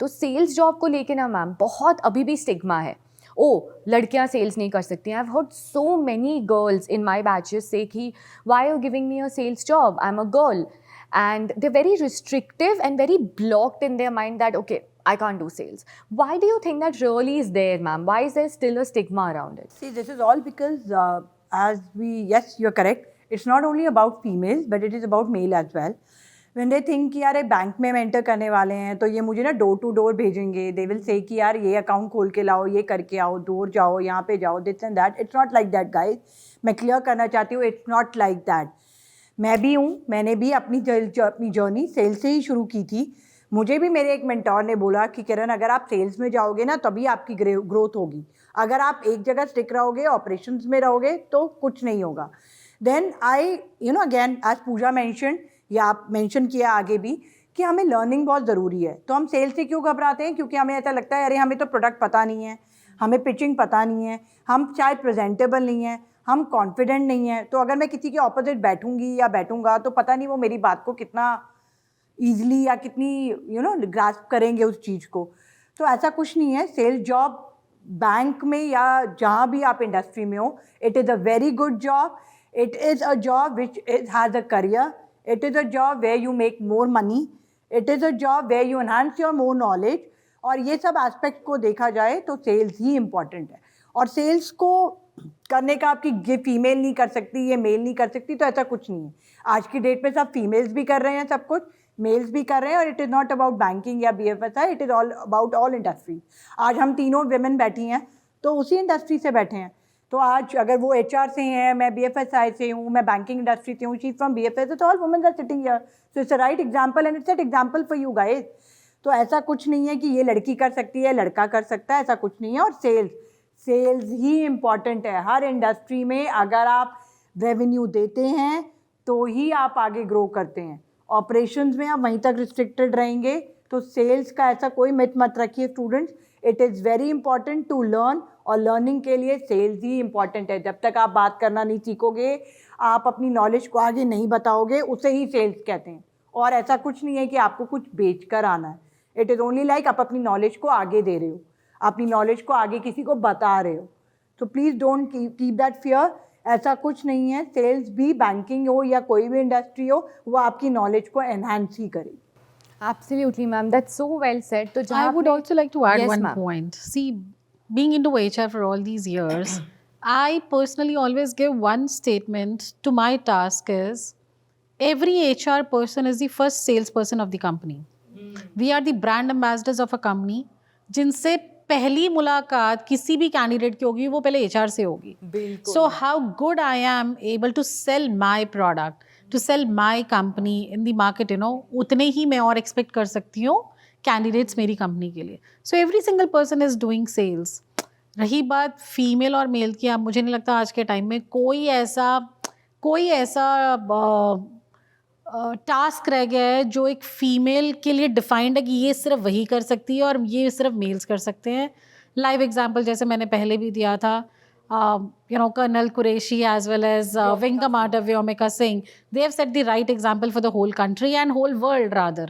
तो sales job को लेके ना मैम बहुत अभी भी स्टिग्मा है। ओ लड़कियां सेल्स नहीं कर सकती हैं। I have heard so many girls in my batches से कि why are you giving me a sales job, I am a girl, and they're very restrictive and very blocked in their mind that okay, I can't do sales. Why do you think that really is there, ma'am? Why is there still a stigma around it? See, this is all because yes, you're correct. It's not only about females, but it is about male as well. When they think कि यार एक bank में enter करने वाले हैं तो ये मुझे ना डोर टू डोर भेजेंगे, दे विल से कि यार ये अकाउंट खोल के लाओ, ये करके आओ, दूर जाओ, यहाँ पे जाओ, this and that. It's not like that guys. मैं क्लियर करना चाहती हूँ, इट्स नॉट लाइक दैट. मैं भी हूँ, मैंने भी अपनी जर्नी सेल्स से ही शुरू की थी. मुझे भी मेरे एक मेंटोर ने बोला कि किरण अगर आप सेल्स में जाओगे ना तभी आपकी ग्रोथ होगी. अगर आप एक जगह स्टिक रहोगे, ऑपरेशंस में रहोगे तो कुछ नहीं होगा. Then I again as Puja mention या आप मेंशन किया आगे भी कि हमें लर्निंग बहुत ज़रूरी है. तो हम सेल्स से क्यों घबराते हैं? क्योंकि हमें ऐसा लगता है अरे हमें तो प्रोडक्ट पता नहीं है, हमें पिचिंग पता नहीं है, हम शायद प्रेजेंटेबल नहीं है, हम कॉन्फिडेंट नहीं है. तो अगर मैं किसी के ऑपोजिट बैठूंगी या बैठूंगा तो पता नहीं वो मेरी बात को कितना ईजिली या कितनी ग्रास्प करेंगे उस चीज़ को. तो ऐसा कुछ नहीं है. सेल्स जॉब बैंक में या जहाँ भी आप इंडस्ट्री में हो, it is a very good job. It is a job which has a career. It is a job where you make more money. It is a job where you enhance your more knowledge. और ये सब aspect को देखा जाए तो sales ही important है. और sales को करने का आपकी ये फीमेल नहीं कर सकती, ये मेल नहीं कर सकती, तो ऐसा कुछ नहीं है. आज की डेट में सब फीमेल्स भी कर रहे हैं, सब कुछ मेल्स भी कर रहे हैं. और it is not about banking या BFSI, it is all about all industries. आज हम तीनों विमेन बैठी हैं तो उसी इंडस्ट्री से बैठे हैं. तो आज अगर वो HR से हैं, मैं BFSI से हूँ, मैं बैंकिंग इंडस्ट्री से हूँ, शी फ्रॉम BFSI, तो all women are sitting here. So it's a right example and it's an example for you guys. तो ऐसा कुछ नहीं है कि ये लड़की कर सकती है, लड़का कर सकता है, ऐसा कुछ नहीं है. और सेल्स ही इम्पॉर्टेंट है हर इंडस्ट्री में. अगर आप रेवेन्यू देते हैं तो ही आप आगे ग्रो करते हैं. ऑपरेशंस में आप वहीं तक रिस्ट्रिक्टेड रहेंगे. तो सेल्स का ऐसा कोई मिथ मत रखिए students. It is very important to learn. और लर्निंग के लिए सेल्स ही इंपॉर्टेंट है. जब तक आप बात करना नहीं सीखोगे, आप अपनी नॉलेज को आगे नहीं बताओगे, उसे ही सेल्स कहते हैं. और ऐसा कुछ नहीं है कि आपको कुछ बेच कर आना है. इट इज़ ओनली लाइक आप अपनी नॉलेज को आगे दे रहे हो, अपनी नॉलेज को आगे किसी को बता रहे हो. तो please don't keep that fear. ऐसा कुछ नहीं है. सेल्स भी बैंकिंग हो या कोई भी इंडस्ट्री हो, वो आपकी नॉलेज को एनहांस ही करेगी. Absolutely, ma'am. That's so well said. तो I would also like to add Yes, one ma'am. point. See, being into HR for all these years, I personally always give one statement to my task is every HR person is the first salesperson of the company. We are the brand ambassadors of a company. जिनसे पहली मुलाकात किसी भी candidate की होगी वो पहले HR से होगी. So how good I am able to sell my product, to sell my company in the market, उतने ही मैं और एक्सपेक्ट कर सकती हूँ कैंडिडेट्स मेरी कंपनी के लिए. So every single person is doing sales. रही बात फीमेल और मेल की, अब मुझे नहीं लगता आज के टाइम में कोई ऐसा टास्क रह गया है जो एक फीमेल के लिए डिफाइंड है कि ये सिर्फ वही कर सकती है और ये सिर्फ मेल्स कर सकते हैं. लाइव एग्जांपल जैसे मैंने पहले भी दिया था, Colonel Qureshi as well as Wing Commander Vyomika Singh, they have set the right example for the whole country and whole world rather.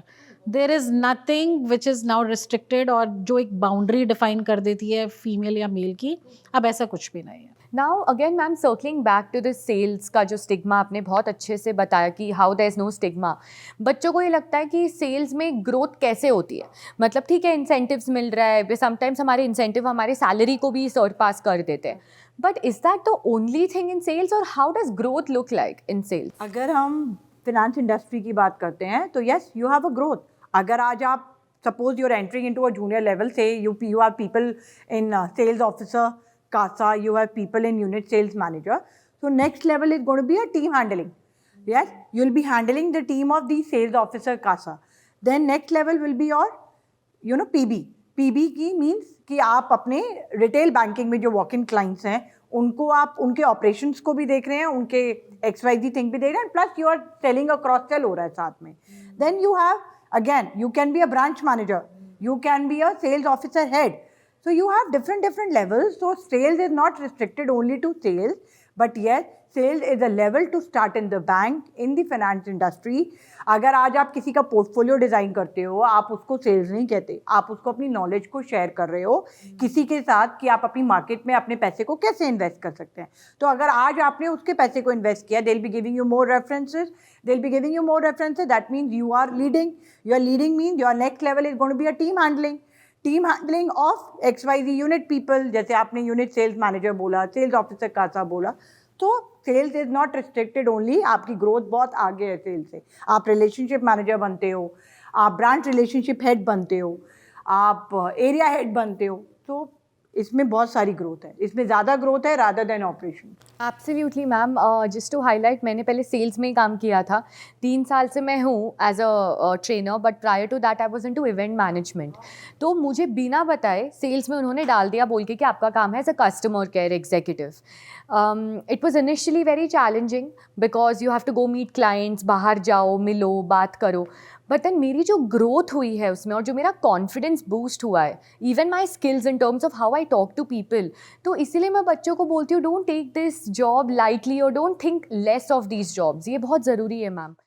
There is nothing which is now restricted और जो एक boundary define कर देती है female या mail की, अब ऐसा कुछ भी नहीं है. Now again ma'am circling back to the sales का जो स्टिग्मा आपने बहुत अच्छे से बताया कि how there is no stigma. बच्चों को ये लगता है कि सेल्स में ग्रोथ कैसे होती है. मतलब ठीक है इंसेंटिव्स मिल रहा है, समटाइम्स हमारे इंसेंटिव हमारे सैलरी को भी सरपास कर देते हैं. But is that the only thing in sales और how does growth look like in sales? अगर हम फिनेंस इंडस्ट्री की बात करते हैं तो yes you have a growth. अगर आज आप suppose you are entering into a junior level से, you have people in sales officer CASA, you have people in unit sales manager. So next level is going to be a team handling. Yes, you'll be handling the team of the sales officer CASA. Then next level will be your PB. PB की means कि आप अपने retail banking में जो walk in clients हैं उनको आप उनके ऑपरेशंस को भी देख रहे हैं, उनके XYZ थिंग भी देख रहे हैं, plus you are selling a cross sell हो रहा है साथ में. Then you have again you can be a branch manager, you can be a sales officer head. So you have different levels. So sales is not restricted only to sales, but yes sales is a level to start in the bank, in the finance industry. अगर आज आप किसी का portfolio design करते हो, आप उसको sales नहीं कहते, आप उसको अपनी नॉलेज को शेयर कर रहे हो किसी के साथ कि आप अपनी मार्केट में अपने पैसे को कैसे इन्वेस्ट कर सकते हैं. तो अगर आज आपने उसके पैसे को इन्वेस्ट किया, they will be giving you more references, they'll be giving you more references. That means you are leading. Your leading means your next level is going to be a team handling of XYZ unit people. जैसे आपने unit sales manager बोला, sales officer CASA बोला. तो sales is not restricted only, आपकी growth बहुत आगे है sales से. आप रिलेशनशिप मैनेजर बनते हो, आप ब्रांच रिलेशनशिप हेड बनते हो, आप एरिया हेड बनते हो. तो इसमें बहुत सारी ग्रोथ है, इसमें ज़्यादा ग्रोथ है rather than operation. Absolutely ma'am. Just to highlight, मैंने पहले सेल्स में ही काम किया था. 3 साल से मैं हूँ as a trainer, but prior to that I was into event management. तो मुझे बिना बताए सेल्स में उन्होंने डाल दिया बोल के कि आपका काम है as a customer care executive. It was initially very challenging because you have to go meet clients, बाहर जाओ, मिलो, बात करो. बट देन मेरी जो ग्रोथ हुई है उसमें और जो मेरा कॉन्फिडेंस बूस्ट हुआ है, even my skills in terms of how I talk to people, तो इसीलिए मैं बच्चों को बोलती हूँ don't take this job lightly और don't think less of these jobs. ये बहुत ज़रूरी है मैम.